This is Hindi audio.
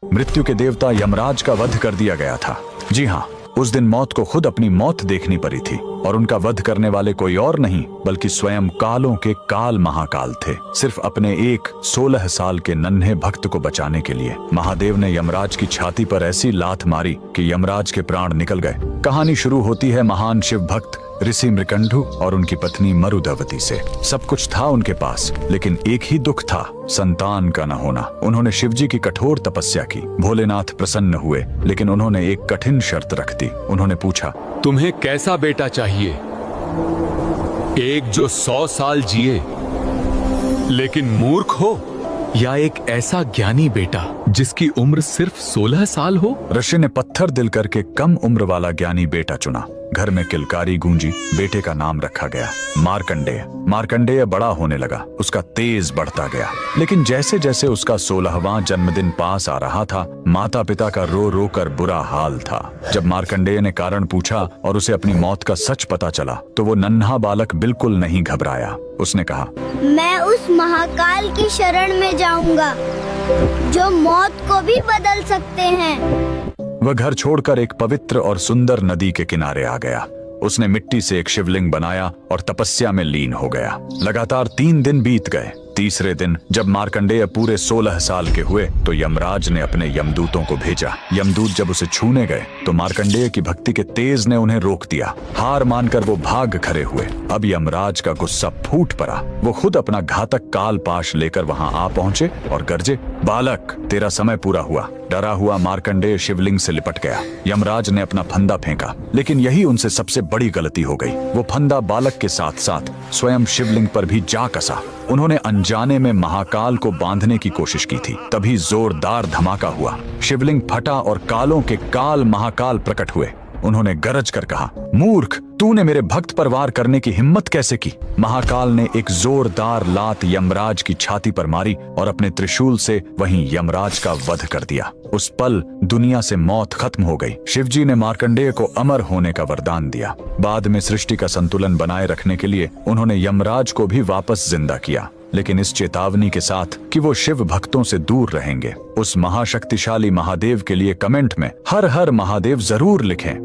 मृत्यु के देवता यमराज का वध कर दिया गया था। जी हाँ, उस दिन मौत को खुद अपनी मौत देखनी पड़ी थी और उनका वध करने वाले कोई और नहीं बल्कि स्वयं कालों के काल महाकाल थे। सिर्फ अपने एक 16 साल के नन्हे भक्त को बचाने के लिए महादेव ने यमराज की छाती पर ऐसी लात मारी कि यमराज के प्राण निकल गए। कहानी शुरू होती है महान शिव भक्त ऋषि मृकंडू और उनकी पत्नी मरुदवती से। सब कुछ था उनके पास, लेकिन एक ही दुख था, संतान का न होना। उन्होंने शिवजी की कठोर तपस्या की। भोलेनाथ प्रसन्न हुए, लेकिन उन्होंने एक कठिन शर्त रख दी। उन्होंने पूछा, तुम्हें कैसा बेटा चाहिए? एक जो 100 साल जिए लेकिन मूर्ख हो, या एक ऐसा ज्ञानी बेटा जिसकी उम्र सिर्फ 16 साल हो? ऋषि ने पत्थर दिल करके कम उम्र वाला ज्ञानी बेटा चुना। घर में किलकारी गूंजी। बेटे का नाम रखा गया मार्कंडेय। मार्कंडेय बड़ा होने लगा, उसका तेज बढ़ता गया। लेकिन जैसे जैसे उसका 16वां जन्मदिन पास आ रहा था, माता पिता का रो रो कर बुरा हाल था। जब मार्कंडेय ने कारण पूछा और उसे अपनी मौत का सच पता चला, तो वो नन्हा बालक बिल्कुल नहीं घबराया। उसने कहा, मैं उस महाकाल की शरण में जाऊंगा जो मौत को भी बदल सकते हैं। वह घर छोड़कर एक पवित्र और सुंदर नदी के किनारे आ गया। उसने मिट्टी से एक शिवलिंग बनाया और तपस्या में लीन हो गया। लगातार 3 दिन बीत गए। तीसरे दिन जब मार्कंडेय पूरे 16 साल के हुए तो यमराज ने अपने यमदूतों को भेजा। यमदूत जब उसे छूने गए तो मार्कंडेय की भक्ति के तेज ने उन्हें रोक दिया। हार मानकर वो भाग खड़े हुए। अब यमराज का गुस्सा फूट पड़ा। वो खुद अपना घातक काल पाश लेकर वहां आ पहुंचे और गरजे, बालक, तेरा समय पूरा हुआ। डरा हुआ मार्कंडेय शिवलिंग से लिपट गया। यमराज ने अपना फंदा फेंका, लेकिन यही उनसे सबसे बड़ी गलती हो गई। वो फंदा बालक के साथ साथ स्वयं शिवलिंग पर भी जा कसा। उन्होंने अनजाने में महाकाल को बांधने की कोशिश की थी। तभी जोरदार धमाका हुआ। शिवलिंग फटा और कालों के काल महाकाल प्रकट हुए। उन्होंने गरज कर कहा, मूर्ख, तूने मेरे भक्त पर वार करने की हिम्मत कैसे की? महाकाल ने एक जोरदार लात यमराज की छाती पर मारी और अपने त्रिशूल से वहीं यमराज का वध कर दिया। उस पल दुनिया से मौत खत्म हो गई। शिवजी ने मार्कंडेय को अमर होने का वरदान दिया। बाद में सृष्टि का संतुलन बनाए रखने के लिए उन्होंने यमराज को भी वापस जिंदा किया, लेकिन इस चेतावनी के साथ कि वो शिव भक्तों से दूर रहेंगे। उस महाशक्तिशाली महादेव के लिए कमेंट में हर हर महादेव जरूर लिखें।